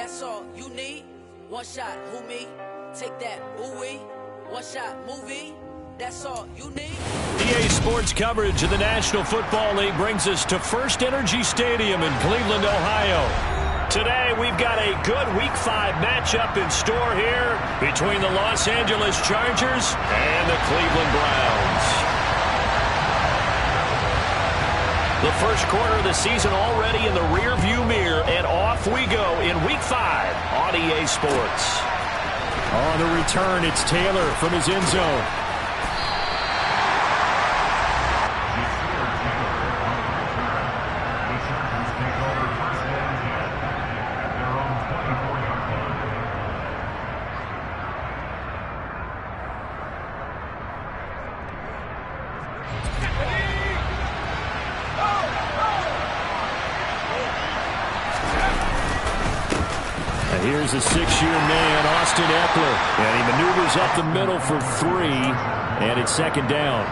That's all you need. One shot, who me? Take that, ooh-wee. One shot, movie. That's all you need. EA Sports coverage of the National Football League brings us to First Energy Stadium in Cleveland, Ohio. Today, we've got a good Week 5 matchup in store here between the Los Angeles Chargers and the Cleveland Browns. The first quarter of the season already in the rear-view mirror, and off we go in Week 5 on EA Sports. On the return, it's Taylor from his end zone. Here's a six-year man, Austin Ekeler, and he maneuvers up the middle for 3, and it's second down.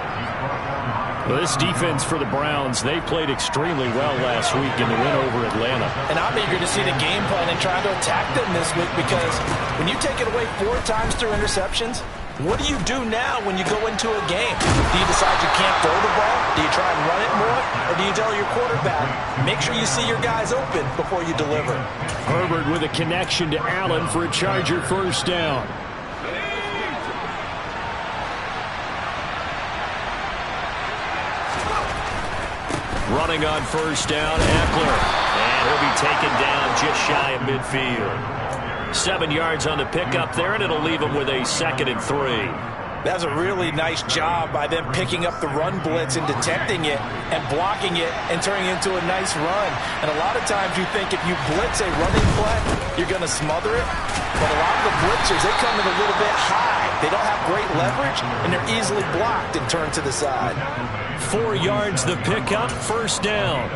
Well, this defense for the Browns, they played extremely well last week in the win over Atlanta. And I'm eager to see the game plan and try to attack them this week, because when you take it away 4 times through interceptions, what do you do now when you go into a game? Do you decide you can't throw the ball? Do you try and run it more? Or do you tell your quarterback, make sure you see your guys open before you deliver? Herbert with a connection to Allen for a Charger first down. Running on first down, Ekeler. And he'll be taken down just shy of midfield. 7 yards on the pickup there, and it'll leave him with a 2nd and 3. That's a really nice job by them picking up the run blitz and detecting it and blocking it and turning it into a nice run. And a lot of times you think if you blitz a running play, you're going to smother it. But a lot of the blitzers, they come in a little bit high. They don't have great leverage, and they're easily blocked and turned to the side. 4 yards the pickup, first down.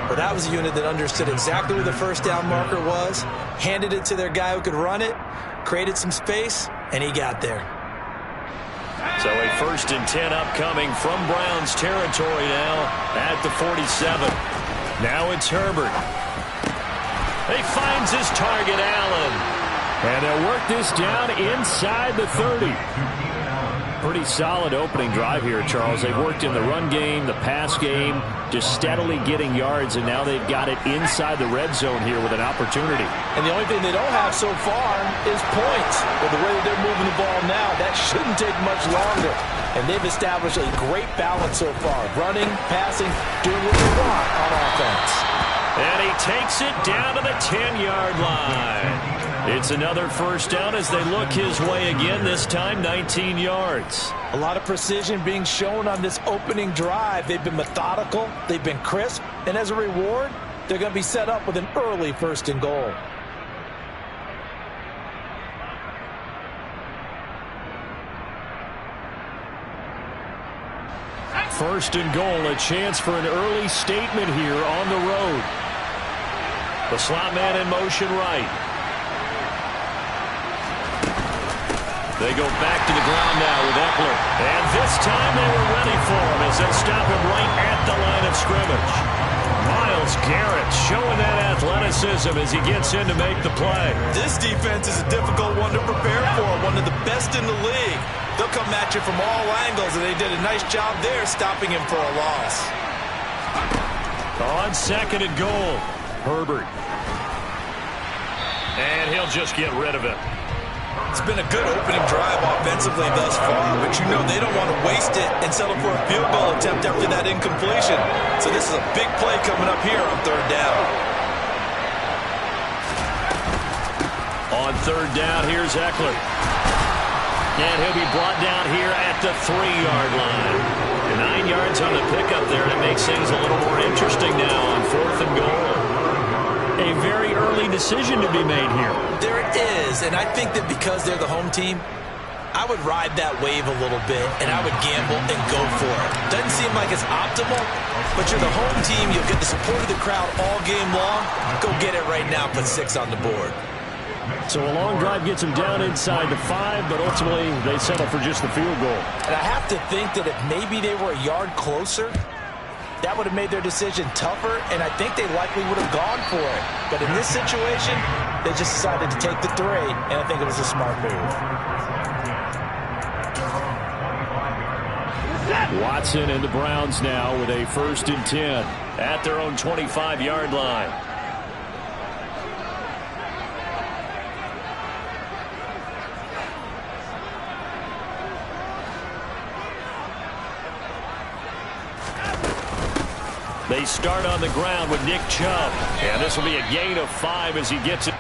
Well, that was a unit that understood exactly where the first down marker was, handed it to their guy who could run it, created some space, and he got there. So a 1st and 10 upcoming from Browns territory now at the 47. Now it's Herbert. He finds his target, Allen. And they'll work this down inside the 30. Pretty solid opening drive here, Charles. They've worked in the run game, the pass game, just steadily getting yards, and now they've got it inside the red zone here with an opportunity. And the only thing they don't have so far is points. But the way that they're moving the ball now, that shouldn't take much longer. And they've established a great balance so far. Running, passing, doing what they want on offense. And he takes it down to the 10-yard line. It's another first down as they look his way again, this time 19 yards. A lot of precision being shown on this opening drive. They've been methodical, they've been crisp, and as a reward, they're going to be set up with an early 1st and goal. First and goal, a chance for an early statement here on the road. The slot man in motion right. They go back to the ground now with Ekeler. And this time they were ready for him as they stop him right at the line of scrimmage. Myles Garrett showing that athleticism as he gets in to make the play. This defense is a difficult one to prepare for, one of the best in the league. They'll come at you from all angles, and they did a nice job there stopping him for a loss. On 2nd and goal, Herbert. And he'll just get rid of it. It's been a good opening drive offensively thus far, but you know they don't want to waste it and settle for a field goal attempt after that incompletion. So this is a big play coming up here on 3rd down. On 3rd down, here's Ekeler. And he'll be brought down here at the 3-yard line. 9 yards on the pickup there, and it makes things a little more interesting now on 4th and goal. A very early decision to be made here. There is, and I think that because they're the home team, I would ride that wave a little bit, and I would gamble and go for it. Doesn't seem like it's optimal, but you're the home team. You'll get the support of the crowd all game long. Go get it right now. Put 6 on the board. So a long drive gets them down inside the 5, but ultimately they settle for just the field goal. And I have to think that if maybe they were a yard closer, that would have made their decision tougher, and I think they likely would have gone for it. But in this situation, they just decided to take the 3, and I think it was a smart move. Watson and the Browns now with a 1st and 10 at their own 25-yard line. They start on the ground with Nick Chubb. And this will be a gain of 5 as he gets it.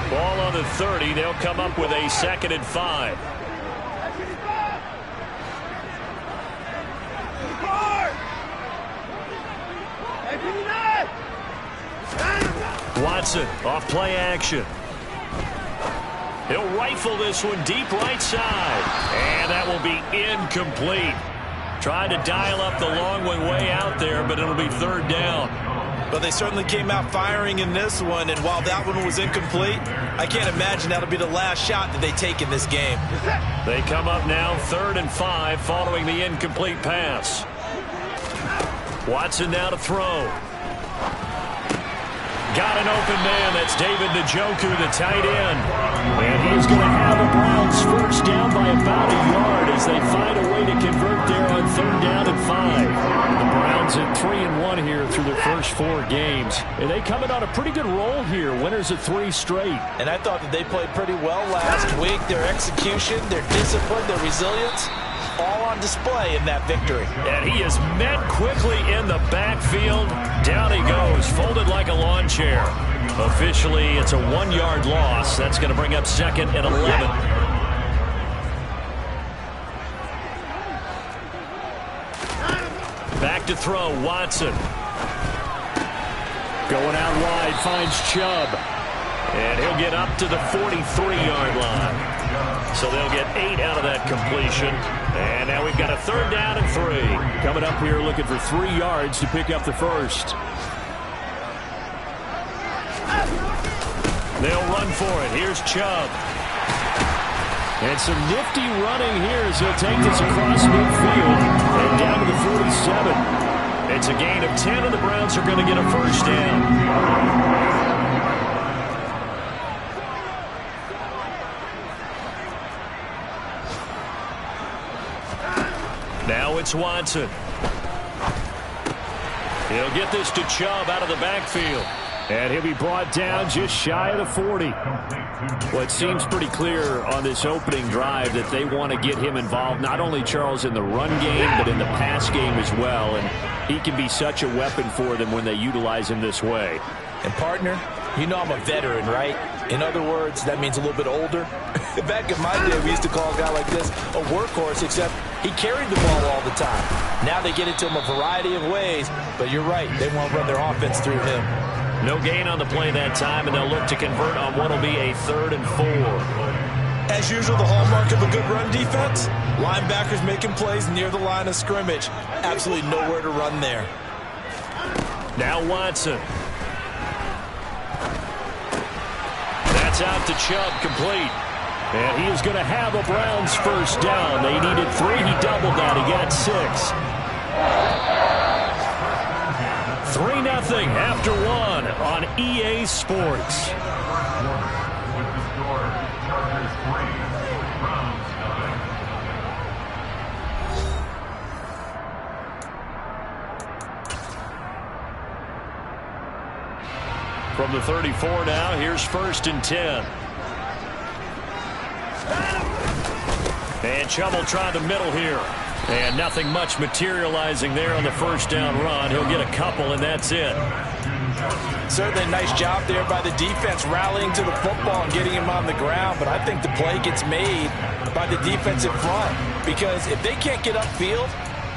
Ball on the 30. They'll come up with a 2nd and 5. Watson off play action. He'll rifle this one deep right side. And that will be incomplete. Tried to dial up the long one way out there, but it'll be 3rd down. But they certainly came out firing in this one, and while that one was incomplete, I can't imagine that'll be the last shot that they take in this game. They come up now 3rd and 5 following the incomplete pass. Watson now to throw. Got an open man. That's David Njoku, the tight end. And he's going to have the Browns 1st down by about a yard as they find a way to convert there on 3rd down and 5. The Browns at 3-1 here through their first 4 games. And they coming on a pretty good roll here. Winners of 3 straight. And I thought that they played pretty well last week. Their execution, their discipline, their resilience, all on display in that victory. And he is met quickly in the backfield. Down he goes, folded like a lawn chair. Officially, it's a 1-yard loss. That's going to bring up 2nd and 11. Back to throw, Watson. Going out wide, finds Chubb. And he'll get up to the 43-yard line. So they'll get 8 out of that completion. And now we've got a 3rd down and 3. Coming up here looking for 3 yards to pick up the 1st. They'll run for it. Here's Chubb. And some nifty running here as he'll take this across midfield and down to the 47. It's a gain of 10, and the Browns are going to get a 1st down. Now it's Watson. He'll get this to Chubb out of the backfield. And he'll be brought down just shy of the 40. Well, it seems pretty clear on this opening drive that they want to get him involved, not only, Charles, in the run game, but in the pass game as well. And he can be such a weapon for them when they utilize him this way. And, partner, you know I'm a veteran, right? In other words, that means a little bit older. Back in my day, we used to call a guy like this a workhorse, except he carried the ball all the time. Now they get it to him a variety of ways, but you're right, they want to run their offense through him. No gain on the play that time, and they'll look to convert on what will be a 3rd and 4. As usual, the hallmark of a good run defense, linebackers making plays near the line of scrimmage. Absolutely nowhere to run there. Now Watson. That's out to Chubb, complete. And he is going to have a Browns 1st down. They needed 3. He doubled that. He got 6. 3-0 after 1 on EA Sports. From the 34 now, here's 1st and 10. And Chubb will try the middle here. And nothing much materializing there on the 1st down run. He'll get a couple, and that's it. Certainly a nice job there by the defense, rallying to the football and getting him on the ground. But I think the play gets made by the defensive front, because if they can't get upfield,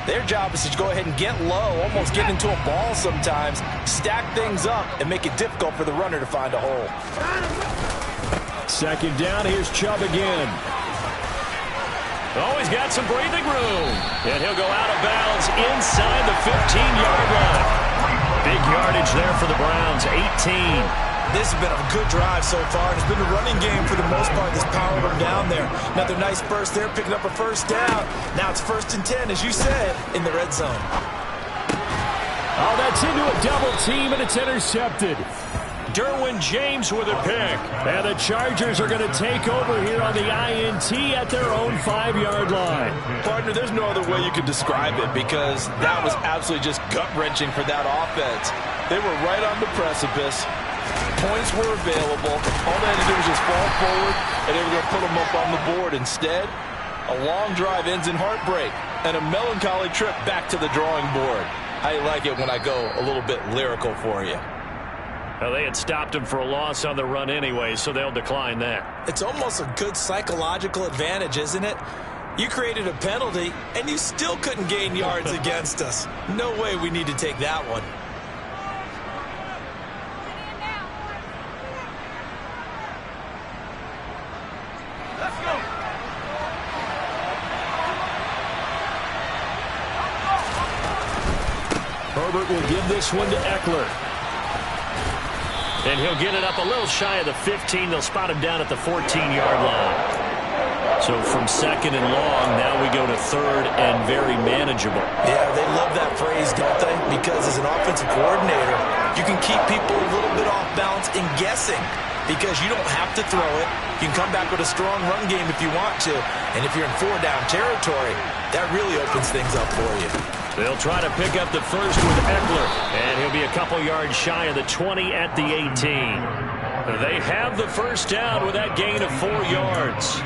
their job is to go ahead and get low, almost get into a ball sometimes, stack things up, and make it difficult for the runner to find a hole. Second down, here's Chubb again. Oh, he's got some breathing room. And he'll go out of bounds inside the 15-yard line. Big yardage there for the Browns, 18. This has been a good drive so far. It's been a running game for the most part that's powered them down there. Another nice burst there, picking up a first down. Now it's 1st and 10, as you said, in the red zone. Oh, that's into a double team, and it's intercepted. Derwin James with a pick. And the Chargers are going to take over here on the INT at their own 5-yard line. Partner, there's no other way you could describe it, because that was absolutely just gut-wrenching for that offense. They were right on the precipice. Points were available. All they had to do was just fall forward, and they were going to put them up on the board. Instead, a long drive ends in heartbreak and a melancholy trip back to the drawing board. I like it when I go a little bit lyrical for you. Well, they had stopped him for a loss on the run anyway, so they'll decline that. It's almost a good psychological advantage, isn't it? You created a penalty, and you still couldn't gain yards against us. No way we need to take that one. Let's go. Herbert will give this one to Eckler. And he'll get it up a little shy of the 15. They'll spot him down at the 14-yard line. So from 2nd and long, now we go to 3rd and very manageable. Yeah, they love that phrase, don't they? Because as an offensive coordinator, you can keep people a little bit off balance and guessing, because you don't have to throw it. You can come back with a strong run game if you want to. And if you're in 4-down territory, that really opens things up for you. They'll try to pick up the first with Eckler, and he'll be a couple yards shy of the 20 at the 18. They have the first down with that gain of 4 yards.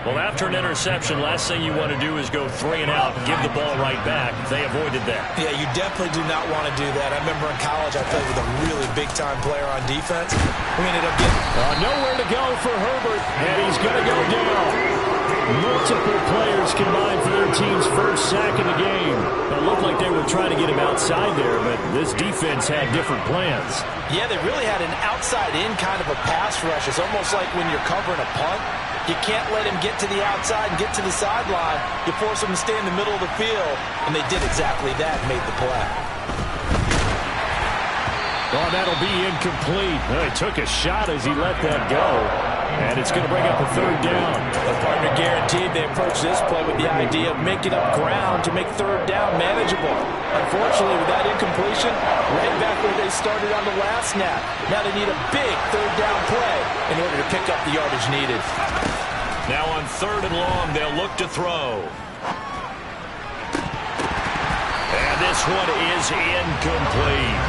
Well, after an interception, last thing you want to do is go 3 and out and give the ball right back. They avoided that. Yeah, you definitely do not want to do that. I remember in college I played with a really big-time player on defense. We ended up getting nowhere to go for Herbert, and he's going to go down. Multiple players combined for their team's first sack in the game. It looked like they were trying to get him outside there, but this defense had different plans. Yeah, they really had an outside-in kind of a pass rush. It's almost like when you're covering a punt. You can't let him get to the outside and get to the sideline. You force him to stay in the middle of the field, and they did exactly that and made the play. Oh, that'll be incomplete. Well, he took a shot as he let that go. And it's going to bring up a 3rd down. The partner guaranteed they approach this play with the idea of making up ground to make 3rd down manageable. Unfortunately, with that incompletion, right back where they started on the last snap. Now they need a big 3rd down play in order to pick up the yardage needed. Now on 3rd and long, they'll look to throw. And this one is incomplete.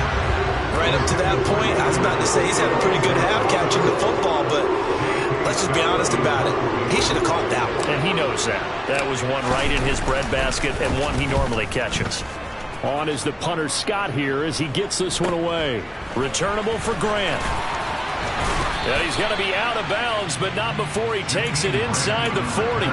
Right up to that point, I was about to say he's had a pretty good half catching the football, but let's just be honest about it. He should have caught that one. And he knows that. That was one right in his breadbasket and one he normally catches. On is the punter Scott here as he gets this one away. Returnable for Grant. And he's going to be out of bounds, but not before he takes it inside the 40.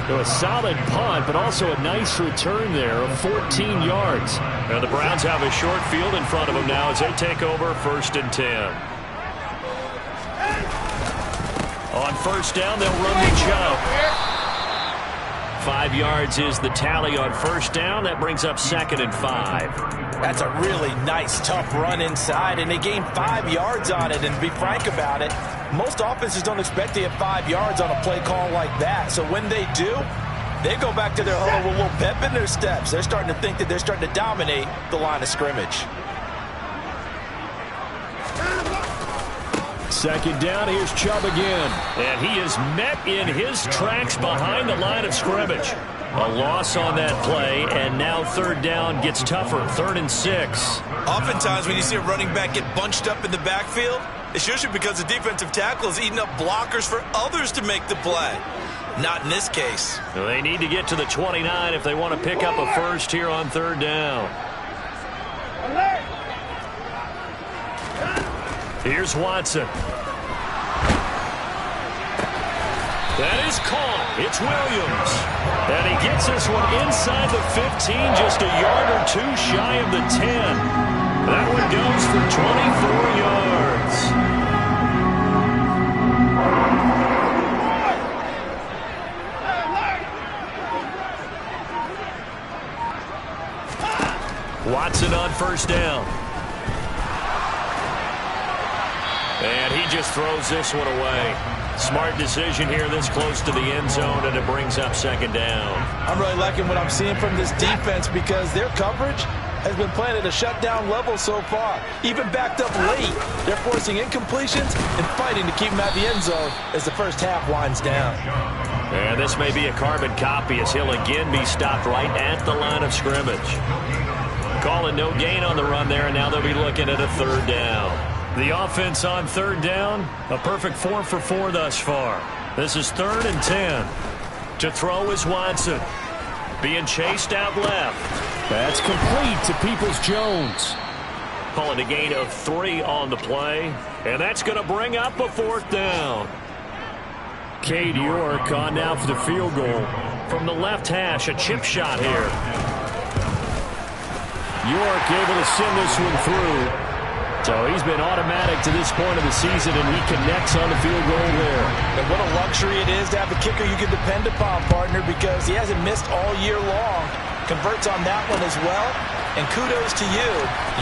A solid punt, but also a nice return there of 14 yards. Now the Browns have a short field in front of them now as they take over 1st and 10. On 1st down, they'll run the Chubb. 5 yards is the tally on 1st down. That brings up 2nd and 5. That's a really nice, tough run inside, and they gained 5 yards on it. And to be frank about it, most offenses don't expect to get 5 yards on a play call like that. So when they do, they go back to their huddle with a little pep in their steps. They're starting to think that they're starting to dominate the line of scrimmage. 2nd down, here's Chubb again. And he is met in his tracks behind the line of scrimmage. A loss on that play, and now 3rd down gets tougher. 3rd and 6. Oftentimes when you see a running back get bunched up in the backfield, it's usually because the defensive tackle is eating up blockers for others to make the play. Not in this case. They need to get to the 29 if they want to pick up a first here on 3rd down. Here's Watson. That is caught. It's Williams. And he gets this one inside the 15, just a yard or two shy of the 10. That one goes for 24 yards. Watson on first down. And he just throws this one away. Smart decision here this close to the end zone, and it brings up second down. I'm really liking what I'm seeing from this defense because their coverage has been playing at a shutdown level so far. Even backed up late, they're forcing incompletions and fighting to keep them at the end zone as the first half winds down. And this may be a carbon copy as he'll again be stopped right at the line of scrimmage. Calling no gain on the run there, and now they'll be looking at a third down. The offense on third down, a perfect 4 for 4 thus far. This is 3rd and 10. To throw is Watson. Being chased out left. That's complete to Peoples-Jones. Calling a gain of 3 on the play, and that's going to bring up a 4th down. Cade York on now for the field goal. From the left hash, a chip shot here. York able to send this one through. So he's been automatic to this point of the season, and he connects on the field goal there. And what a luxury it is to have a kicker you can depend upon, partner, because he hasn't missed all year long. Converts on that one as well, and kudos to you.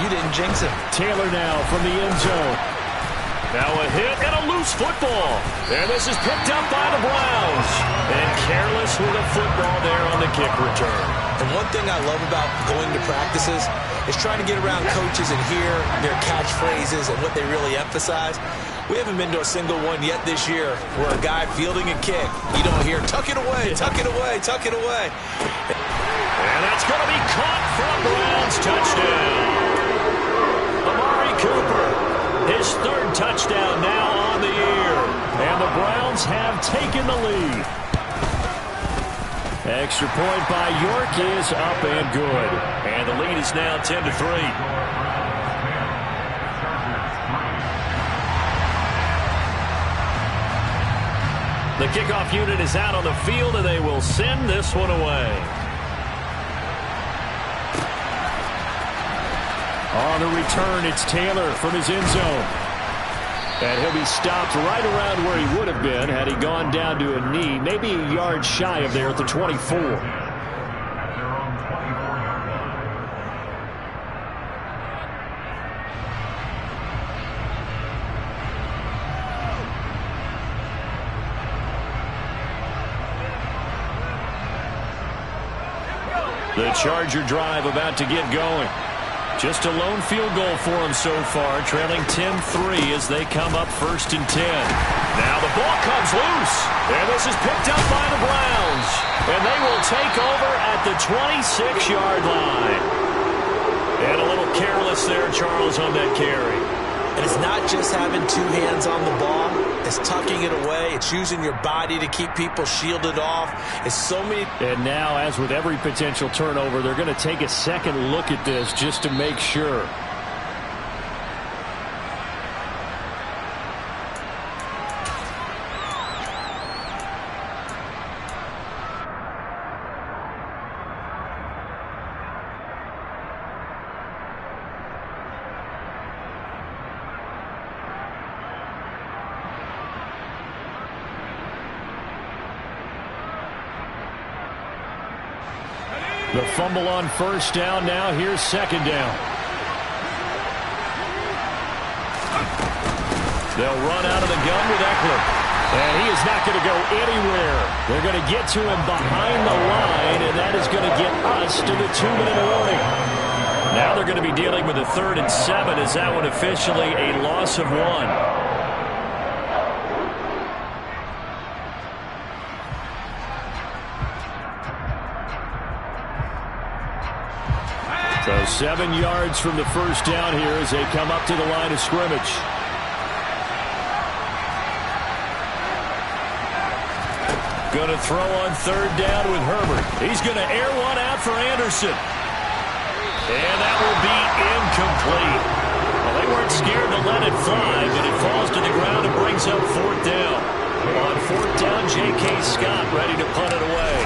You didn't jinx him. Taylor now from the end zone. Now a hit and a loose football. And this is picked up by the Browns. And careless with a football there on the kick return. And one thing I love about going to practices is trying to get around coaches and hear their catchphrases and what they really emphasize. We haven't been to a single one yet this year where a guy fielding a kick, you don't hear, tuck it away, tuck it away, tuck it away. And that's going to be caught for a Browns touchdown. Amari Cooper, his 3rd touchdown now on the year. And the Browns have taken the lead. Extra point by York is up and good. And the lead is now 10-3. The kickoff unit is out on the field, and they will send this one away. On the return, it's Taylor from his end zone. And he'll be stopped right around where he would have been had he gone down to a knee, maybe a yard shy of there at the 24. The Charger drive about to get going. Just a lone field goal for them so far, trailing 10-3 as they come up 1st and 10. Now the ball comes loose, and this is picked up by the Browns. And they will take over at the 26-yard line. And a little careless there, Charles, on that carry. And it's not just having 2 hands on the ball. It's tucking it away. It's using your body to keep people shielded off. It's so many. And now, as with every potential turnover, they're going to take a second look at this just to make sure. The fumble on first down. Now here's second down. They'll run out of the gun with Eckler. And he is not going to go anywhere. They're going to get to him behind the line, and that is going to get us to the 2-minute warning. Now they're going to be dealing with a 3rd and 7. Is that one officially a loss of 1? So 7 yards from the first down here as they come up to the line of scrimmage. Going to throw on 3rd down with Herbert. He's going to air one out for Anderson. And that will be incomplete. Well, they weren't scared to let it fly, J.K. Scott ready to punt it away.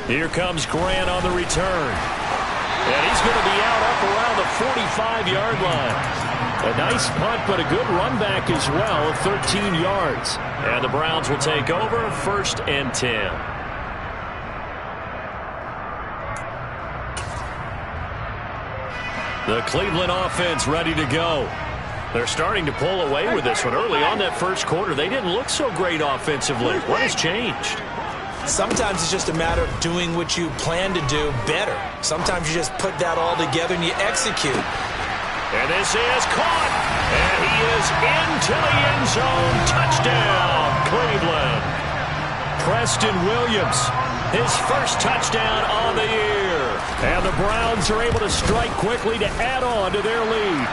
Here comes Grant on the return. And he's going to be out up around the 45-yard line. A nice punt, but a good run back as well, 13 yards. And the Browns will take over, 1st and 10. The Cleveland offense ready to go. They're starting to pull away with this one. Early on that first quarter, they didn't look so great offensively. What has changed? Sometimes it's just a matter of doing what you plan to do better. Sometimes you just put that all together and you execute. And this is caught. And he is into the end zone. Touchdown, Cleveland. Preston Williams, his first touchdown on the year. And the Browns are able to strike quickly to add on to their lead.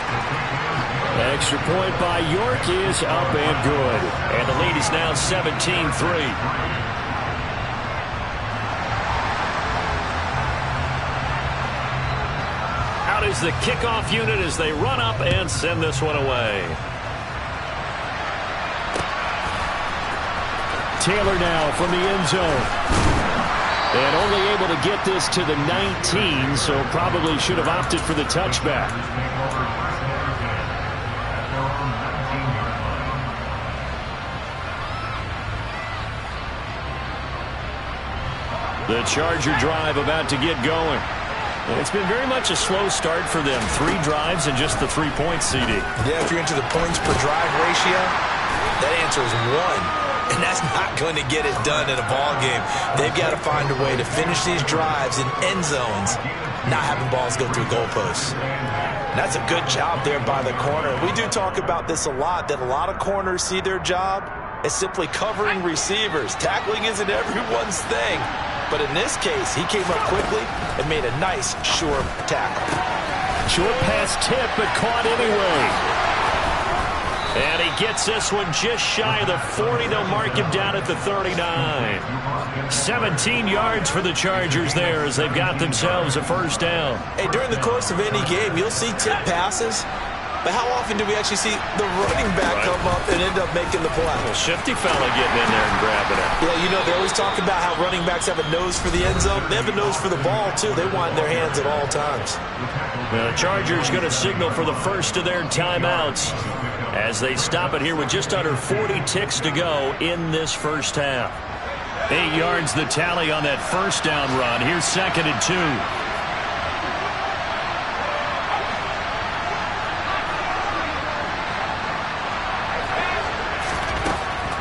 Extra point by York is up and good. And the lead is now 17-3. Is the kickoff unit as they run up and send this one away. Taylor now from the end zone. And only able to get this to the 19, so probably should have opted for the touchback. The Charger drive about to get going. It's been very much a slow start for them. 3 drives and just the 3 points, CD. Yeah, if you're into the points per drive ratio, that answer is 1. And that's not going to get it done in a ball game. They've got to find a way to finish these drives in end zones, not having balls go through goalposts. And that's a good job there by the corner. We do talk about this a lot, that a lot of corners see their job as simply covering receivers. Tackling isn't everyone's thing. But in this case, he came up quickly and made a nice, short tackle. Short pass tip, but caught anyway. And he gets this one just shy of the 40. They'll mark him down at the 39. 17 yards for the Chargers there as they've got themselves a first down. Hey, during the course of any game, you'll see tip passes. But how often do we actually see the running back come up and end up making the play? Well, shifty fella getting in there and grabbing it. Yeah, you know, they always talk about how running backs have a nose for the end zone. They have a nose for the ball, too. They want in their hands at all times. The Chargers going to signal for the first of their timeouts as they stop it here with just under 40 ticks to go in this first half. 8 yards the tally on that first down run. Here's 2nd and 2.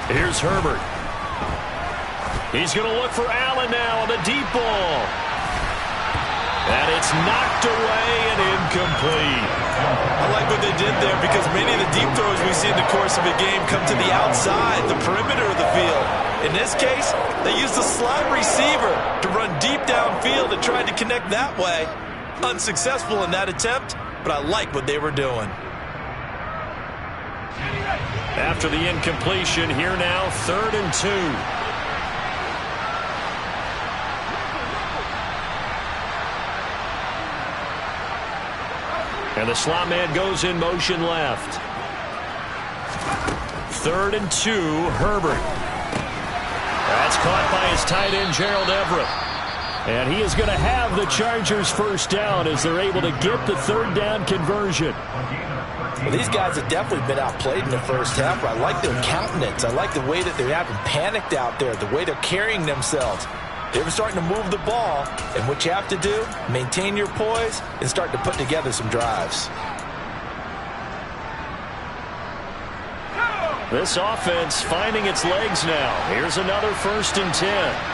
Here's Herbert. He's going to look for Allen now on the deep ball. And it's knocked away and incomplete. I like what they did there because many of the deep throws we see in the course of a game come to the outside, the perimeter of the field. In this case, they used the slot receiver to run deep downfield and tried to connect that way. Unsuccessful in that attempt, but I like what they were doing. After the incompletion, here now, 3rd and 2. And the slot man goes in motion left. 3rd and 2, Herbert. That's caught by his tight end, Gerald Everett. And he is going to have the Chargers first down as they're able to get the 3rd down conversion. Well, these guys have definitely been outplayed in the first half, but I like their countenance. I like the way that they haven't panicked out there, the way they're carrying themselves. They're starting to move the ball, and what you have to do, maintain your poise and start to put together some drives. This offense finding its legs now. Here's another 1st and 10.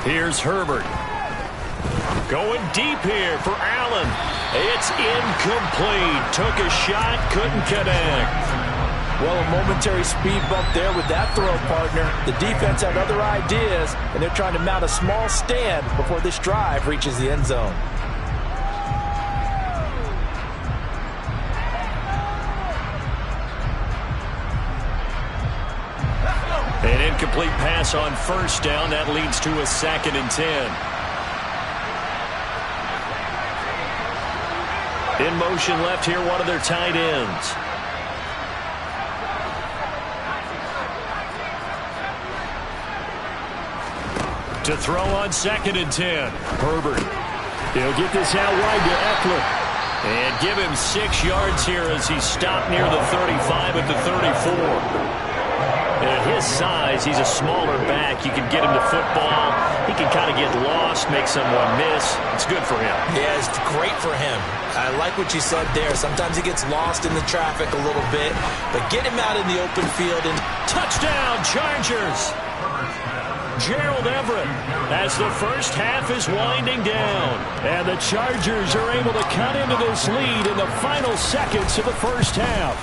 Here's Herbert. Going deep here for Allen. It's incomplete. Took a shot, couldn't connect. Well, a momentary speed bump there with that throw, partner. The defense had other ideas, and they're trying to mount a small stand before this drive reaches the end zone. incomplete pass on first down. That leads to a 2nd and 10. In motion left here, one of their tight ends. To throw on 2nd and 10. Herbert. He'll get this out wide to Eckler. And give him 6 yards here as he stopped near the 35 at the 34. And at his size, he's a smaller back. You can get him to football. He can kind of get lost, make someone miss. It's good for him. Yeah, it's great for him. I like what you said there. Sometimes he gets lost in the traffic a little bit, but get him out in the open field. And touchdown, Chargers! Gerald Everett as the first half is winding down. And the Chargers are able to cut into this lead in the final seconds of the first half.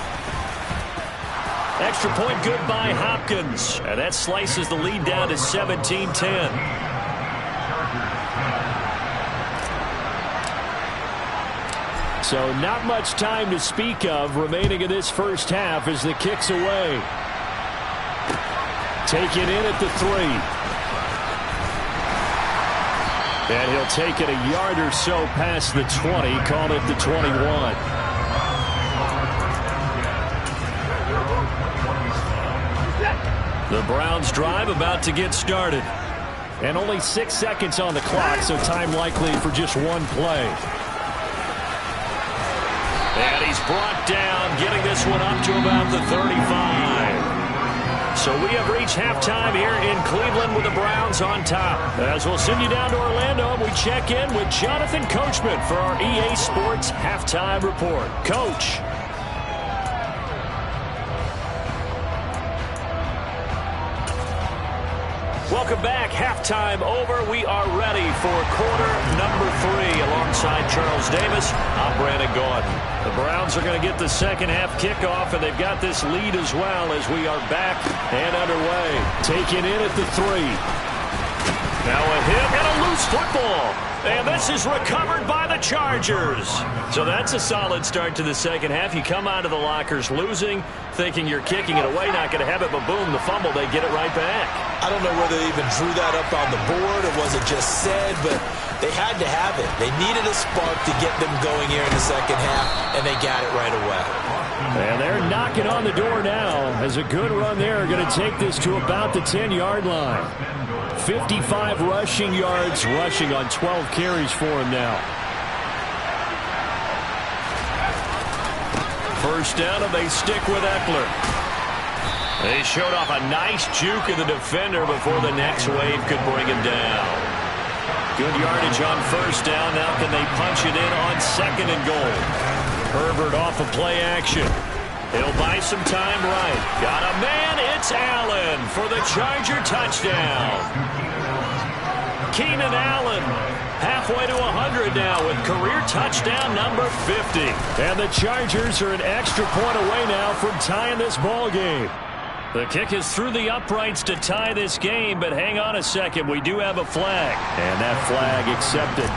Extra point good by Hopkins. And that slices the lead down to 17-10. So not much time to speak of remaining in this first half as the kick's away. Taken in at the 3. And he'll take it a yard or so past the 20, call it the 21. The Browns drive about to get started. And only 6 seconds on the clock, so time likely for just one play. And he's brought down, getting this one up to about the 35. So we have reached halftime here in Cleveland with the Browns on top. As we'll send you down to Orlando, we check in with Jonathan Coachman for our EA Sports Halftime Report. Coach. Welcome back. Halftime over. We are ready for quarter number 3. Alongside Charles Davis, I'm Brandon Gaudin. The Browns are going to get the second half kickoff, and they've got this lead as well as we are back and underway. Taken in at the 3. Now a hit and a loose football. And this is recovered by the Chargers. So that's a solid start to the second half. You come out of the lockers losing, thinking you're kicking it away, not going to have it, but boom, the fumble, they get it right back. I don't know whether they even drew that up on the board or was it just said, but they had to have it. They needed a spark to get them going here in the second half, and they got it right away. And they're knocking on the door now as a good run there. Going to take this to about the 10-yard line. 55 rushing yards, rushing on 12 carries for him now. First down, and they stick with Eckler. They showed off a nice juke of the defender before the next wave could bring him down. Good yardage on first down. Now can they punch it in on 2nd and goal? Herbert off of play action. He'll buy some time right. Got a man. It's Allen for the Charger touchdown. Keenan Allen halfway to 100 now with career touchdown number 50. And the Chargers are an extra point away now from tying this ball game. The kick is through the uprights to tie this game, but hang on a second. We do have a flag. And that flag accepted.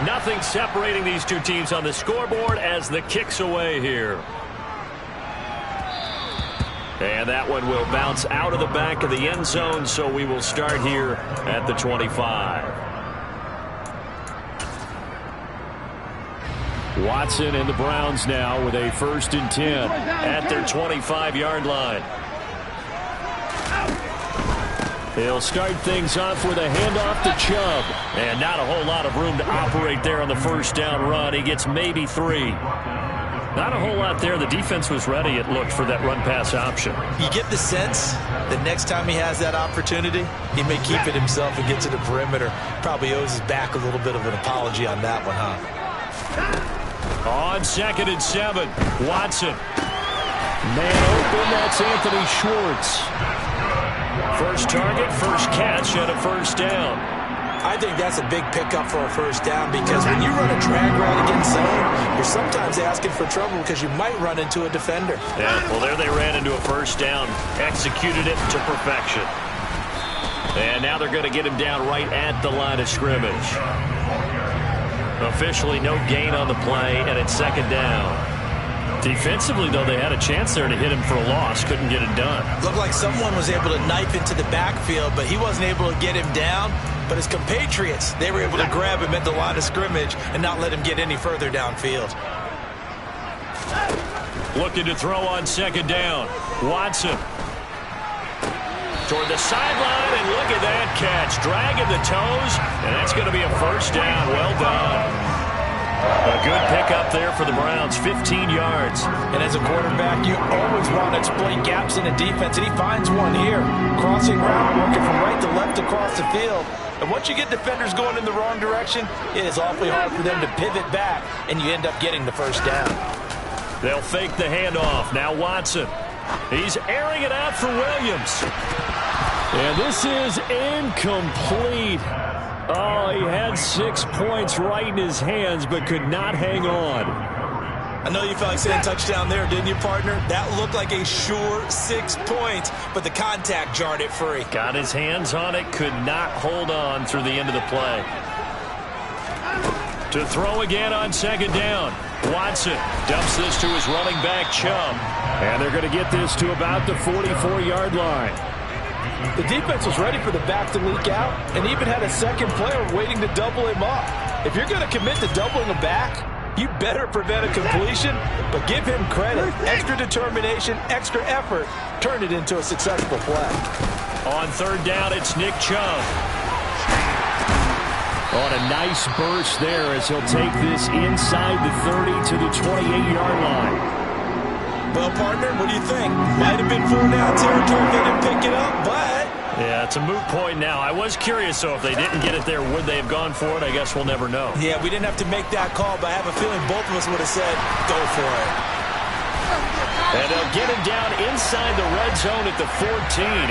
Nothing separating these two teams on the scoreboard as the kick's away here. And that one will bounce out of the back of the end zone, so we will start here at the 25. Watson and the Browns now with a 1st and 10 at their 25-yard line. They'll start things off with a handoff to Chubb. And not a whole lot of room to operate there on the first down run. He gets maybe 3. Not a whole lot there. The defense was ready, it looked, for that run-pass option. You get the sense that next time he has that opportunity, he may keep it himself and get to the perimeter. Probably owes his back a little bit of an apology on that one, huh? On 2nd and 7, Watson. Man open, that's Anthony Schwartz. First target, first catch, and a first down. I think that's a big pickup for a first down because when you run a drag route against zone, you're sometimes asking for trouble because you might run into a defender. Yeah, well, there they ran into a first down, executed it to perfection. And now they're going to get him down right at the line of scrimmage. Officially no gain on the play, and it's 2nd down. Defensively, though, they had a chance there to hit him for a loss. Couldn't get it done. Looked like someone was able to knife into the backfield, but he wasn't able to get him down. But his compatriots, they were able to grab him at the line of scrimmage and not let him get any further downfield. Looking to throw on second down. Watson. Toward the sideline, and look at that catch. Dragging the toes, and that's going to be a first down. Well done. A good pickup there for the Browns, 15 yards. And as a quarterback, you always want to exploit gaps in the defense, and he finds one here. Crossing route, working from right to left across the field. And once you get defenders going in the wrong direction, it is awfully hard for them to pivot back, and you end up getting the first down. They'll fake the handoff. Now Watson. He's airing it out for Williams. And this is incomplete. Oh, he had 6 points right in his hands, but could not hang on. I know you felt like saying touchdown there, didn't you, partner? That looked like a sure 6 points, but the contact jarred it free. Got his hands on it, could not hold on through the end of the play. To throw again on second down. Watson dumps this to his running back, Chubb. And they're going to get this to about the 44-yard line. The defense was ready for the back to leak out and even had a second player waiting to double him up. If you're going to commit to doubling a back, you better prevent a completion, but give him credit. Extra determination, extra effort, turn it into a successful play. On third down, it's Nick Chubb. On a nice burst there as he'll take this inside the 30 to the 28-yard line. Well, partner, what do you think? Might have been 4-down territory if they didn't pick it up, but... Yeah, it's a moot point now. I was curious, so if they didn't get it there, would they have gone for it? I guess we'll never know. Yeah, we didn't have to make that call, but I have a feeling both of us would have said, go for it. And they'll get him down inside the red zone at the 14.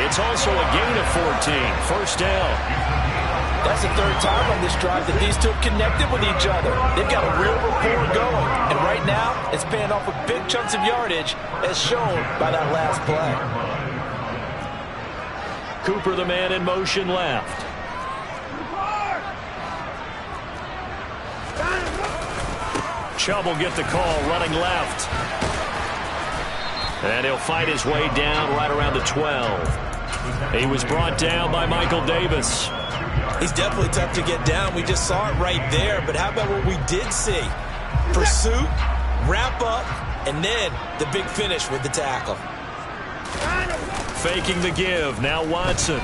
It's also a gain of 14. First down. That's the third time on this drive that these two have connected with each other. They've got a real rapport going. And right now, it's paying off with big chunks of yardage, as shown by that last play. Cooper, the man in motion left. Chubb will get the call, running left. And he'll fight his way down right around the 12. He was brought down by Michael Davis. He's definitely tough to get down. We just saw it right there. But how about what we did see? Pursuit, wrap up, and then the big finish with the tackle. Faking the give. Now Watson.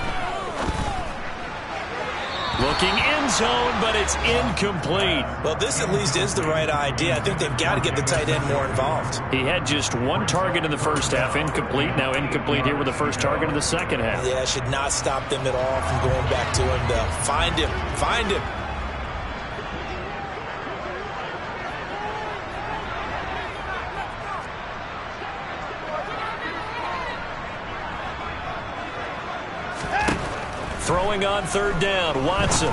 Looking end zone, but it's incomplete. Well, this at least is the right idea. I think they've got to get the tight end more involved. He had just one target in the first half, incomplete. Now incomplete here with the first target in the second half. Yeah, should not stop them at all from going back to him, though. Find him. Find him. Throwing on third down, Watson.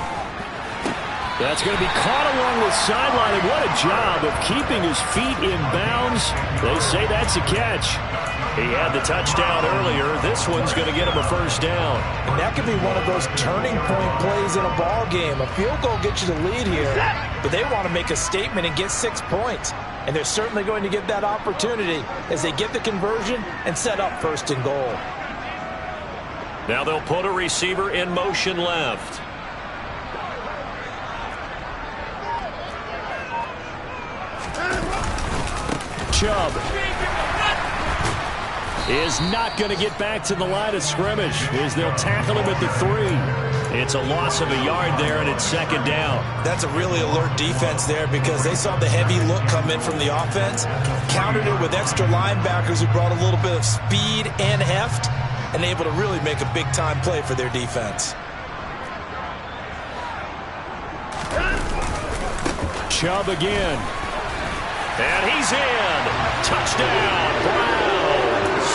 That's going to be caught along the sideline, and what a job of keeping his feet in bounds. They say that's a catch. He had the touchdown earlier. This one's going to get him a first down. And that could be one of those turning point plays in a ball game. A field goal gets you the lead here, but they want to make a statement and get 6 points. And they're certainly going to get that opportunity as they get the conversion and set up first and goal. Now they'll put a receiver in motion left. Chubb is not going to get back to the line of scrimmage as they'll tackle him at the 3. It's a loss of a yard there, and it's second down. That's a really alert defense there because they saw the heavy look come in from the offense, countered it with extra linebackers who brought a little bit of speed and heft, and able to really make a big-time play for their defense. Chubb again. And he's in. Touchdown, Browns.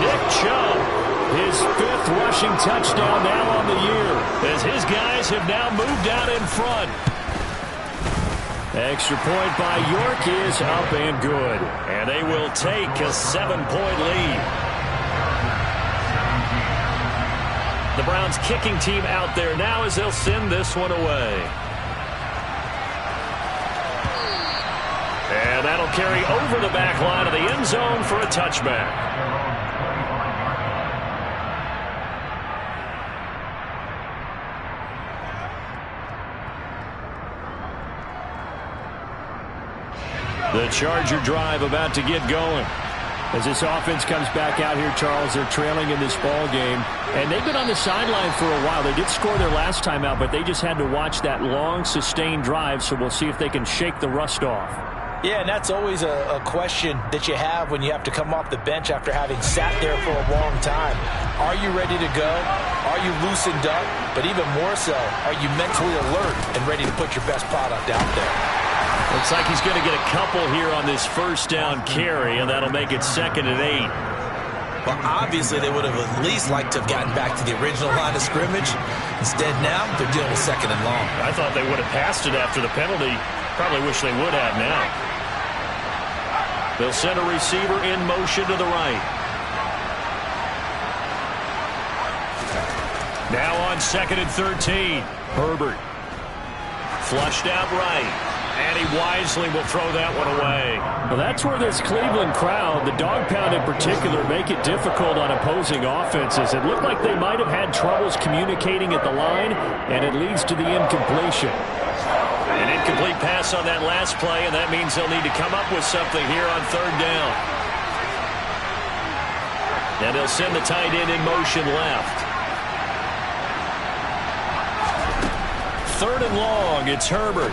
Nick Chubb, his 5th rushing touchdown now on the year, as his guys have now moved out in front. Extra point by York is up and good. And they will take a 7-point lead. The Browns kicking team out there now as they'll send this one away. And that'll carry over the back line of the end zone for a touchback. The Charger drive about to get going. As this offense comes back out here, Charles, they're trailing in this ball game. And they've been on the sideline for a while. They did score their last time out, but they just had to watch that long, sustained drive. So we'll see if they can shake the rust off. Yeah, and that's always a question that you have when you have to come off the bench after having sat there for a long time. Are you ready to go? Are you loosened up? But even more so, are you mentally alert and ready to put your best product out there? Looks like he's going to get a couple here on this first down carry, and that'll make it 2nd and 8. Well, obviously they would have at least liked to have gotten back to the original line of scrimmage. Instead now, they're dealing with 2nd and long. I thought they would have passed it after the penalty. Probably wish they would have now. They'll send a receiver in motion to the right. Now on 2nd and 13. Herbert. Flushed out right. And he wisely will throw that one away. Well, that's where this Cleveland crowd, the dog pound in particular, make it difficult on opposing offenses. It looked like they might have had troubles communicating at the line, and it leads to the incompletion. An incomplete pass on that last play, and that means they'll need to come up with something here on 3rd down. And they'll send the tight end in motion left. 3rd and long, it's Herbert.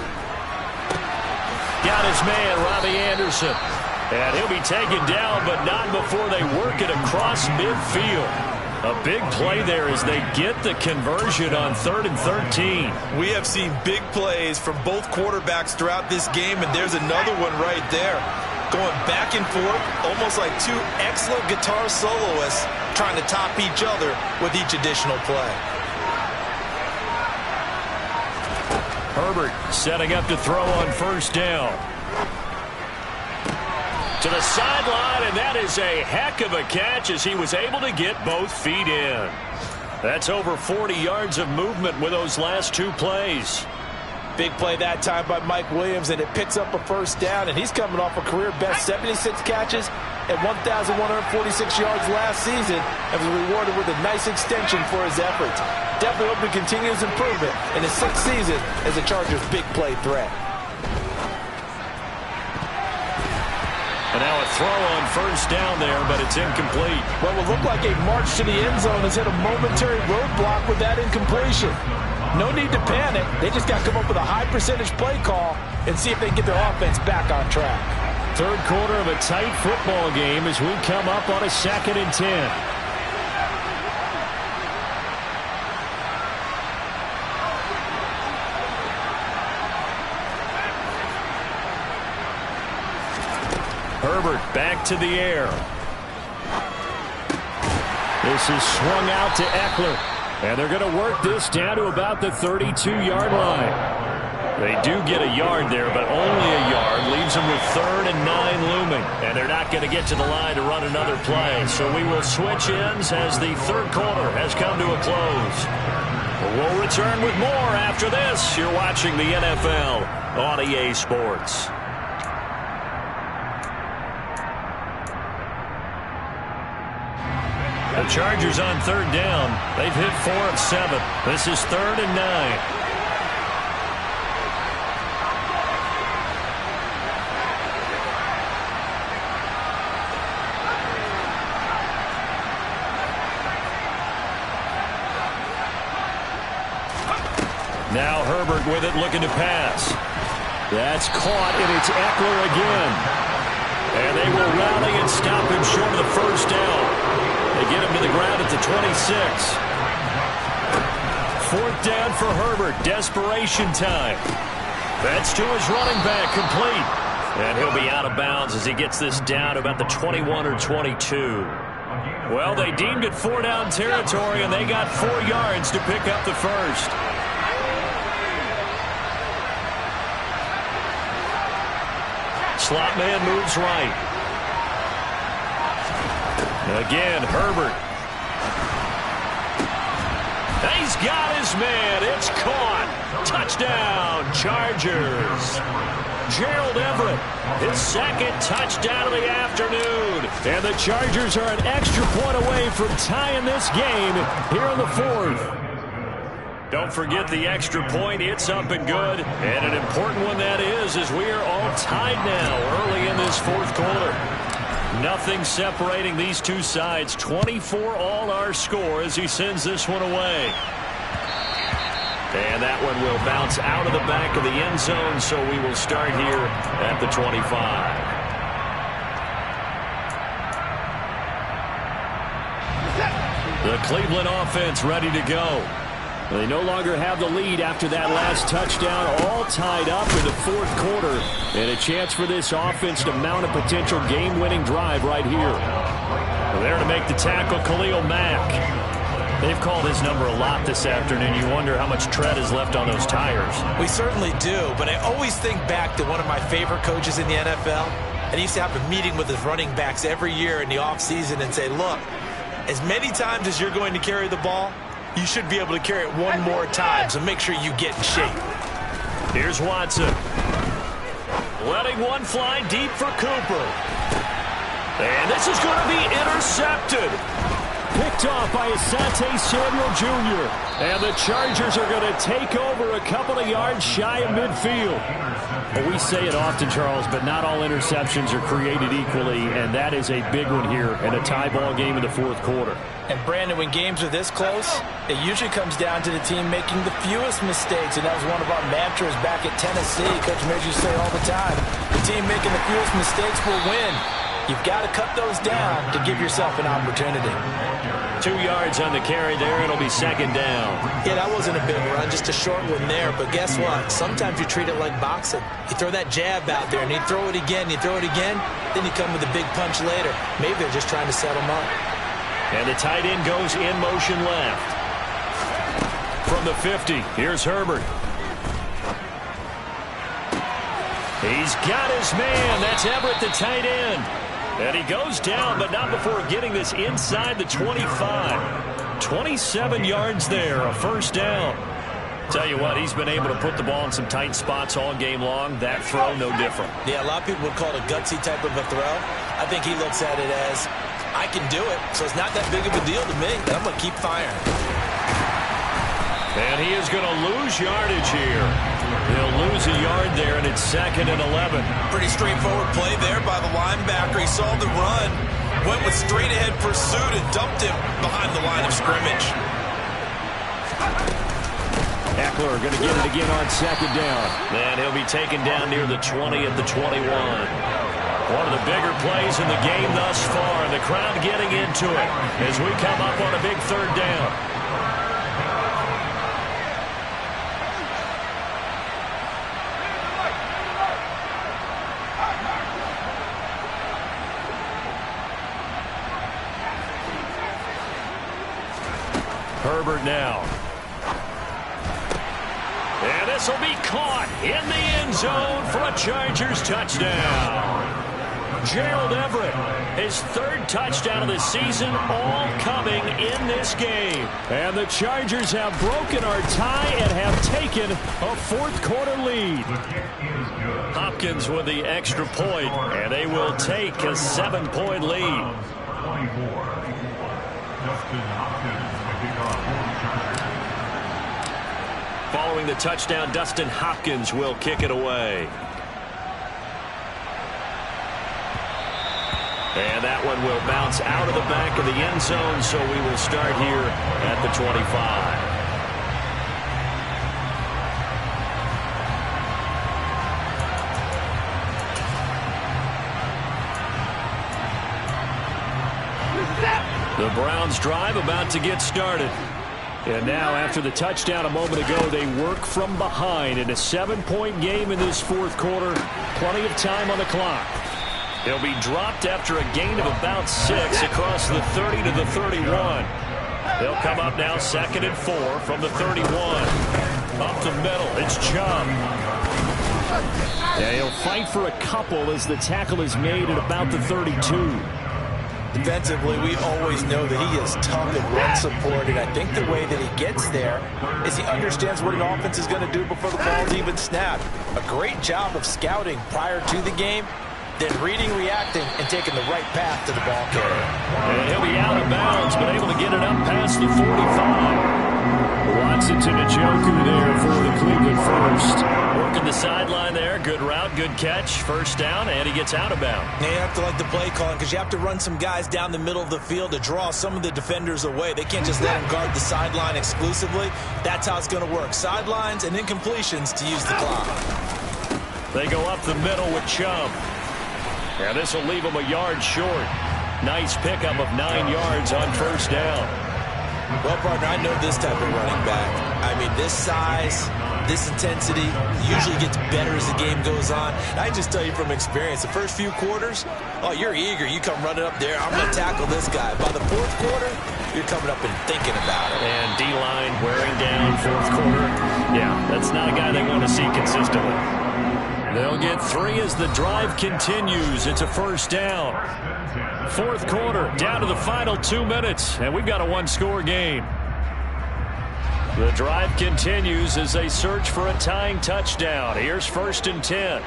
Got his man, Robbie Anderson. And he'll be taken down, but not before they work it across midfield. A big play there as they get the conversion on 3rd and 13. We have seen big plays from both quarterbacks throughout this game, and there's another one right there. Going back and forth, almost like two excellent guitar soloists trying to top each other with each additional play. Herbert setting up to throw on 1st down. To the sideline, and that is a heck of a catch as he was able to get both feet in. That's over 40 yards of movement with those last 2 plays. Big play that time by Mike Williams, and it picks up a 1st down, and he's coming off a career-best 76 catches and 1,146 yards last season and was rewarded with a nice extension for his efforts. Definitely hope to continue his improvement in his 6th season as a Chargers' big play threat. And now a throw on 1st down there, but it's incomplete. What will look like a march to the end zone has hit a momentary roadblock with that incompletion. No need to panic. They just got to come up with a high percentage play call and see if they can get their offense back on track. 3rd quarter of a tight football game as we come up on a 2nd and 10. Herbert back to the air. This is swung out to Eckler. And they're going to work this down to about the 32-yard line. They do get a yard there, but only a yard. Leaves them with 3rd and 9 looming. And they're not going to get to the line to run another play. So we will switch ends as the 3rd quarter has come to a close. We'll return with more after this. You're watching the NFL on EA Sports. The Chargers on 3rd down. They've hit 4 of 7. This is 3rd and 9. Now Herbert with it, looking to pass. That's caught, and it's Eckler again. And they will rally and stop him short of the 1st down. They get him to the ground at the 26. 4th down for Herbert. Desperation time. That's to his running back, complete. And he'll be out of bounds as he gets this down to about the 21 or 22. Well, they deemed it 4-down territory, and they got 4 yards to pick up the 1st. Slot man moves right. Again, Herbert. He's got his man. It's caught. Touchdown, Chargers. Gerald Everett, his second touchdown of the afternoon. And the Chargers are an extra point away from tying this game here in the fourth. Don't forget the extra point. It's up and good. And an important one that is, as we are all tied now early in this fourth quarter. Nothing separating these two sides. 24 all our score as he sends this one away. And that one will bounce out of the back of the end zone, so we will start here at the 25. The Cleveland offense ready to go. They no longer have the lead after that last touchdown, all tied up in the fourth quarter. And a chance for this offense to mount a potential game-winning drive right here. There to make the tackle, Khalil Mack. They've called his number a lot this afternoon. You wonder how much tread is left on those tires. We certainly do, but I always think back to one of my favorite coaches in the NFL. And he used to have a meeting with his running backs every year in the offseason and say, look, as many times as you're going to carry the ball, you should be able to carry it one more time, so make sure you get in shape. Here's Watson. Letting one fly deep for Cooper. And this is going to be intercepted. Picked off by Asante Samuel Jr. And the Chargers are going to take over a couple of yards shy of midfield. Well, we say it often, Charles, but not all interceptions are created equally, and that is a big one here in a tie ball game in the fourth quarter. And, Brandon, when games are this close, it usually comes down to the team making the fewest mistakes, and that was one of our mantras back at Tennessee. Coach Midge used to say all the time, the team making the fewest mistakes will win. You've got to cut those down to give yourself an opportunity. 2 yards on the carry there. It'll be second down. Yeah, that wasn't a big run, just a short one there. But guess what? Sometimes you treat it like boxing. You throw that jab out there, and you throw it again, you throw it again, then you come with a big punch later. Maybe they're just trying to set them up. And the tight end goes in motion left. From the 50, here's Herbert. He's got his man. That's Everett, the tight end. And he goes down, but not before getting this inside the 25. 27 yards there, a first down. Tell you what, he's been able to put the ball in some tight spots all game long. That throw, no different. Yeah, a lot of people would call it a gutsy type of a throw. I think he looks at it as, I can do it, so it's not that big of a deal to me. I'm going to keep firing. And he is going to lose yardage here. He'll lose a yard there, and it's second and 11. Pretty straightforward play there by the linebacker. He saw the run, went with straight-ahead pursuit, and dumped him behind the line of scrimmage. Eckler going to get it again on second down. And he'll be taken down near the 20 at the 21. One of the bigger plays in the game thus far, and the crowd getting into it as we come up on a big third down. Herbert now. And this will be caught in the end zone for a Chargers touchdown. Gerald Everett, his third touchdown of the season, all coming in this game. And the Chargers have broken our tie and have taken a fourth quarter lead. Hopkins with the extra point, and they will take a 7-point lead. 24. Justin Hopkins. Following the touchdown, Dustin Hopkins will kick it away. And that one will bounce out of the back of the end zone, so we will start here at the 25. The Browns drive about to get started. And now, after the touchdown a moment ago, they work from behind in a 7-point game in this fourth quarter. Plenty of time on the clock. He'll be dropped after a gain of about 6 across the 30 to the 31. They'll come up now 2nd and 4 from the 31. Up the middle, it's Chubb. Yeah, he'll fight for a couple as the tackle is made at about the 32. Defensively, we always know that he is tough in run support, and I think the way that he gets there is he understands what an offense is going to do before the ball's even snapped. A great job of scouting prior to the game, then reading, reacting, and taking the right path to the ball carrier. And he'll be out of bounds, but able to get it up past the 45. Watson to Njoku there for the Cleveland first. Working the sideline there. Good route, good catch. First down, and he gets out of bounds. Now you have to like the play calling because you have to run some guys down the middle of the field to draw some of the defenders away. They can't just let them guard the sideline exclusively. That's how it's going to work. Sidelines and incompletions to use the clock. They go up the middle with Chubb. And this will leave him a yard short. Nice pickup of 9 yards on first down. Well, partner, I know this type of running back. I mean, this size, this intensity usually gets better as the game goes on. And I just tell you from experience, the first few quarters, oh, you're eager. You come running up there. I'm going to tackle this guy. By the fourth quarter, you're coming up and thinking about it. And D-line wearing down fourth quarter. Yeah, that's not a guy they want to see consistently. They'll get 3 as the drive continues. It's a first down. Fourth quarter, down to the final 2 minutes, and we've got a one-score game. The drive continues as they search for a tying touchdown. Here's 1st and 10.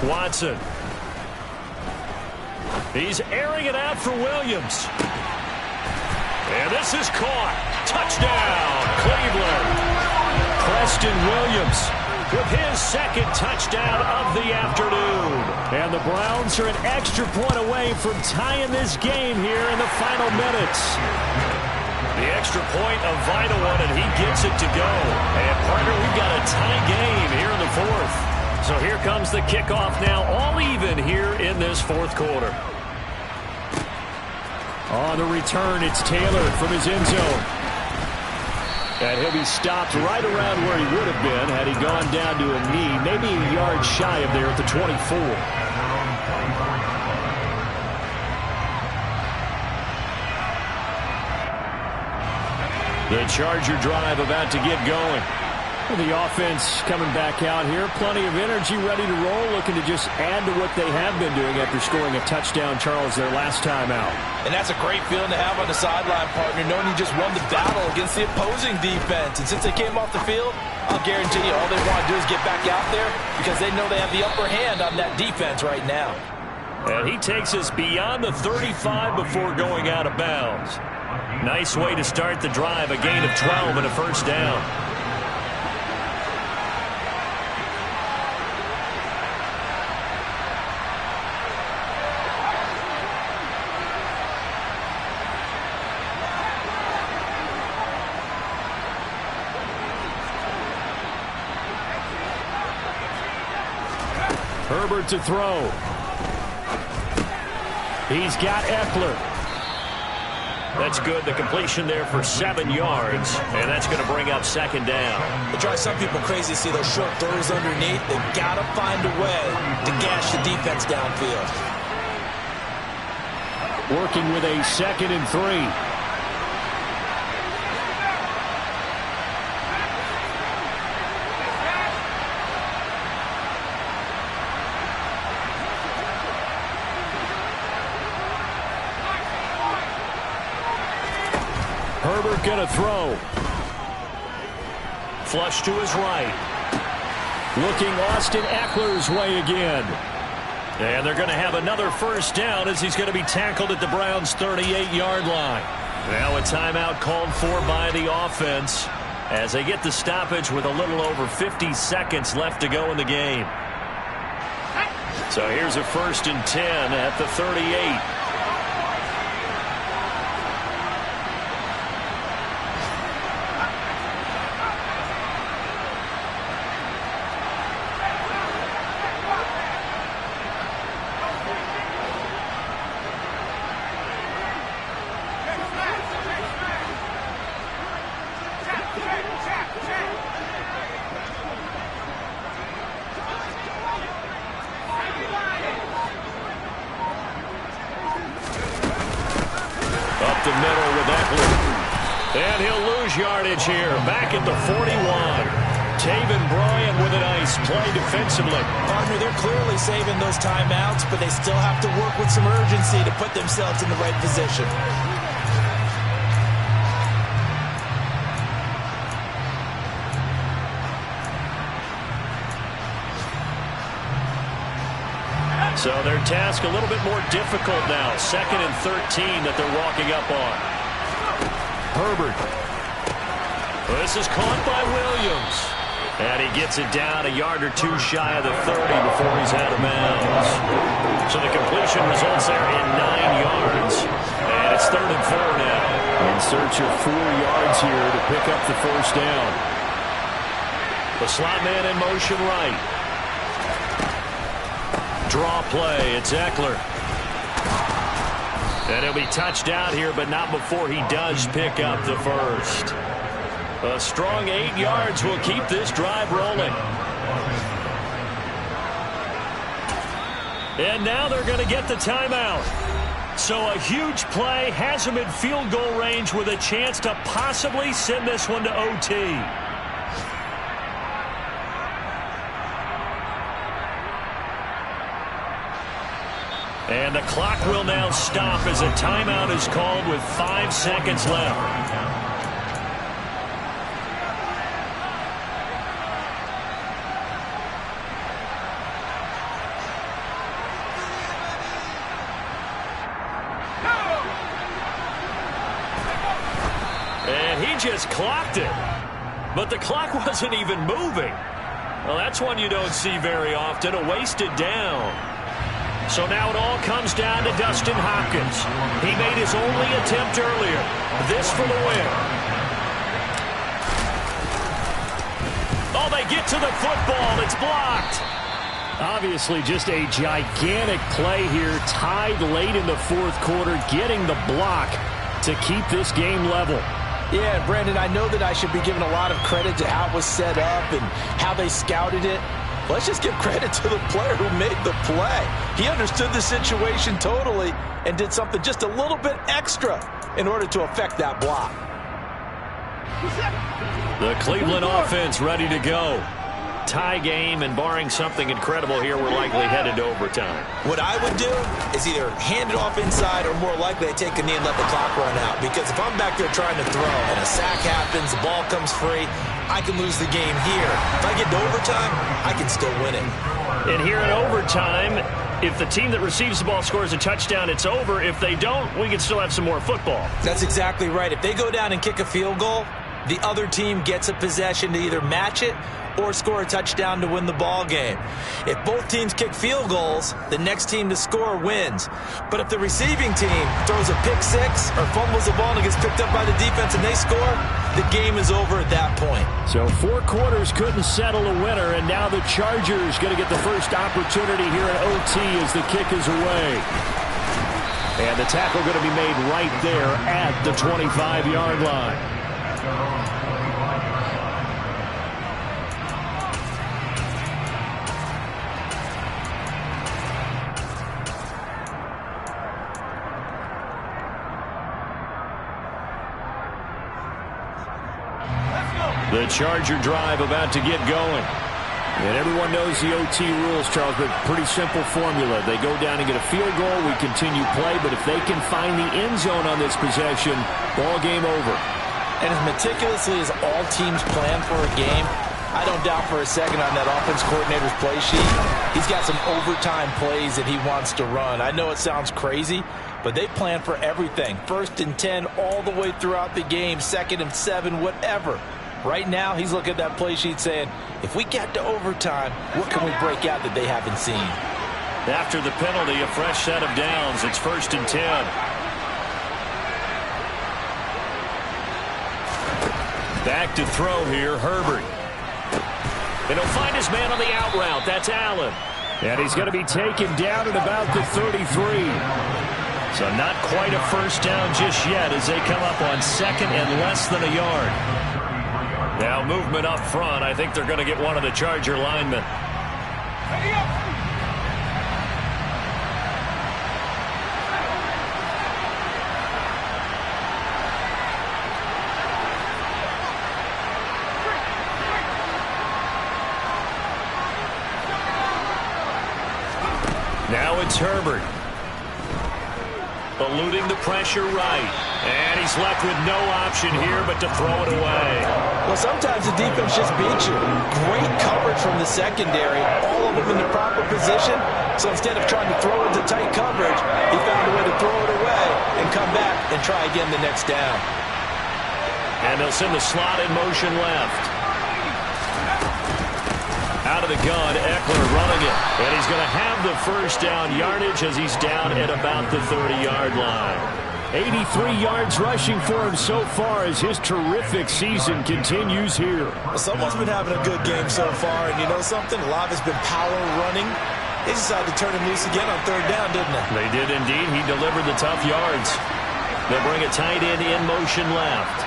Watson. He's airing it out for Williams. And this is caught. Touchdown, Cleveland. Preston Williams with his second touchdown of the afternoon. And the Browns are an extra point away from tying this game here in the final minutes. The extra point, a vital one, and he gets it to go. And, partner, we've got a tie game here in the fourth. So here comes the kickoff now, all even here in this fourth quarter. On the return, it's Taylor from his end zone. And he'll be stopped right around where he would have been had he gone down to a knee, maybe a yard shy of there at the 24. The Charger drive about to get going. Well, the offense coming back out here. Plenty of energy, ready to roll, looking to just add to what they have been doing after scoring a touchdown, Charles, their last time out. And that's a great feeling to have on the sideline, partner, knowing you just won the battle against the opposing defense. And since they came off the field, I'll guarantee you all they want to do is get back out there because they know they have the upper hand on that defense right now. And he takes us beyond the 35 before going out of bounds. Nice way to start the drive, a gain of 12 and a first down. Herbert to throw. He's got Eckler. That's good. The completion there for 7 yards, and that's going to bring up second down. It drives some people crazy to see those short throws underneath. They've got to find a way to gash the defense downfield. Working with a 2nd and 3. Herbert going to throw. Flush to his right. Looking Austin Eckler's way again. And they're going to have another first down as he's going to be tackled at the Browns' 38-yard line. Now a timeout called for by the offense as they get the stoppage with a little over 50 seconds left to go in the game. So here's a 1st and 10 at the 38. The middle with Eckler. And he'll lose yardage here. Back at the 41. Taven Bryan with a nice play defensively. Partner, they're clearly saving those timeouts, but they still have to work with some urgency to put themselves in the right position. So their task a little bit more difficult now. 2nd and 13 that they're walking up on. Herbert. This is caught by Williams. And he gets it down a yard or two shy of the 30 before he's out of bounds. So the completion results there in 9 yards. And it's 3rd and 4 now. In search of 4 yards here to pick up the first down. The slot man in motion right. Draw play. It's Eckler. And he'll be touched out here, but not before he does pick up the first. A strong 8 yards will keep this drive rolling. And now they're going to get the timeout. So a huge play has them in field goal range with a chance to possibly send this one to OT. And the clock will now stop as a timeout is called with 5 seconds left. And he just clocked it. But the clock wasn't even moving. Well, that's one you don't see very often, a wasted down. So now it all comes down to Dustin Hopkins. He made his only attempt earlier. This for the win. Oh, they get to the football. It's blocked. Obviously just a gigantic play here. Tied late in the 4th quarter. Getting the block to keep this game level. Yeah, Brandon, I know that I should be giving a lot of credit to how it was set up and how they scouted it. Let's just give credit to the player who made the play. He understood the situation totally and did something just a little bit extra in order to affect that block. The Cleveland offense ready to go. Tie game, and barring something incredible here, we're likely headed to overtime. What I would do is either hand it off inside or more likely I take a knee and let the clock run out. Because if I'm back there trying to throw and a sack happens, the ball comes free, I can lose the game here. If I get to overtime, I can still win it. And here in overtime, if the team that receives the ball scores a touchdown, it's over. If they don't, we can still have some more football. That's exactly right. If they go down and kick a field goal, the other team gets a possession to either match it or score a touchdown to win the ball game. If both teams kick field goals, the next team to score wins. But if the receiving team throws a pick six or fumbles the ball and it gets picked up by the defense and they score, the game is over at that point. So 4 quarters couldn't settle a winner, and now the Chargers going to get the first opportunity here at OT as the kick is away. And the tackle going to be made right there at the 25-yard line. The Charger drive about to get going. And everyone knows the OT rules, Charles, but pretty simple formula. They go down and get a field goal, we continue play, but if they can find the end zone on this possession, ball game over. And as meticulously as all teams plan for a game, I don't doubt for a second on that offense coordinator's play sheet, he's got some overtime plays that he wants to run. I know it sounds crazy, but they plan for everything. 1st and 10 all the way throughout the game, 2nd and 7, whatever. Right now, he's looking at that play sheet saying, if we get to overtime, what can we break out that they haven't seen? After the penalty, a fresh set of downs. It's 1st and 10. Back to throw here, Herbert. And he'll find his man on the out route. That's Allen. And he's going to be taken down at about the 33. So not quite a first down just yet as they come up on 2nd and less than a yard. Now movement up front. I think they're going to get one of the Charger linemen. Now it's Herbert. Eluding the pressure right. And he's left with no option here but to throw it away. Well, sometimes the defense just beats you. Great coverage from the secondary. All of them in the proper position. So instead of trying to throw into tight coverage, he found a way to throw it away and come back and try again the next down. And they'll send the slot in motion left. Out of the gun, Eckler running it. And he's going to have the first down yardage as he's down at about the 30-yard line. 83 yards rushing for him so far as his terrific season continues here. Well, someone's been having a good game so far, and you know something? A lot has been power running. They decided to turn him loose again on third down, didn't they? They did indeed. He delivered the tough yards. They'll bring a tight end in motion left.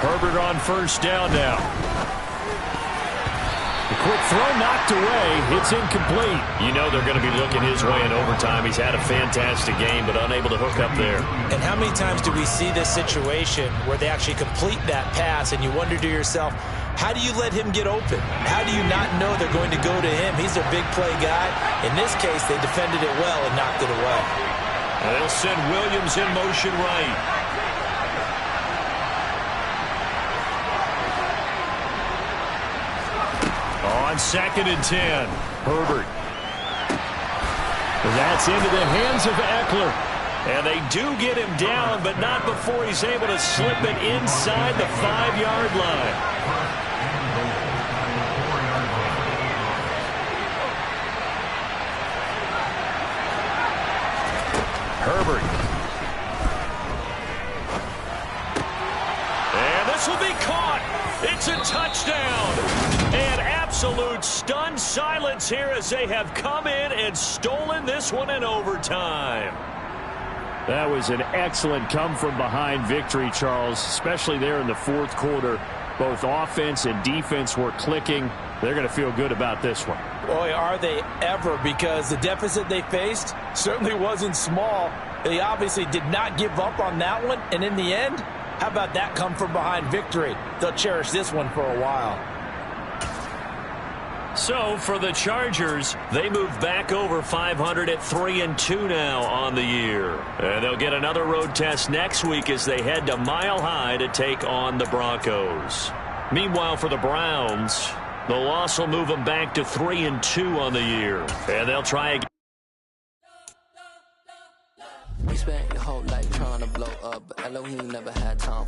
Herbert on first down now. The quick throw knocked away. It's incomplete. You know they're going to be looking his way in overtime. He's had a fantastic game, but unable to hook up there. And how many times do we see this situation where they actually complete that pass and you wonder to yourself, how do you let him get open? How do you not know they're going to go to him? He's a big play guy. In this case, they defended it well and knocked it away. And they'll send Williams in motion right. On 2nd and 10, Herbert. That's into the hands of Eckler. And they do get him down, but not before he's able to slip it inside the 5-yard line. Herbert. And this will be caught. It's a touchdown. And absolute stunned silence here as they have come in and stolen this one in overtime. That was an excellent come-from-behind victory, Charles, especially there in the fourth quarter. Both offense and defense were clicking. They're going to feel good about this one. Boy, are they ever, because the deficit they faced certainly wasn't small. They obviously did not give up on that one, and in the end, how about that come-from-behind victory? They'll cherish this one for a while. So for the Chargers, they move back over 500 at 3-2 now on the year. And they'll get another road test next week as they head to Mile High to take on the Broncos. Meanwhile, for the Browns, the loss will move them back to 3-2 on the year. And they'll try again. We spent your whole life trying to blow up, but Elohim never had time.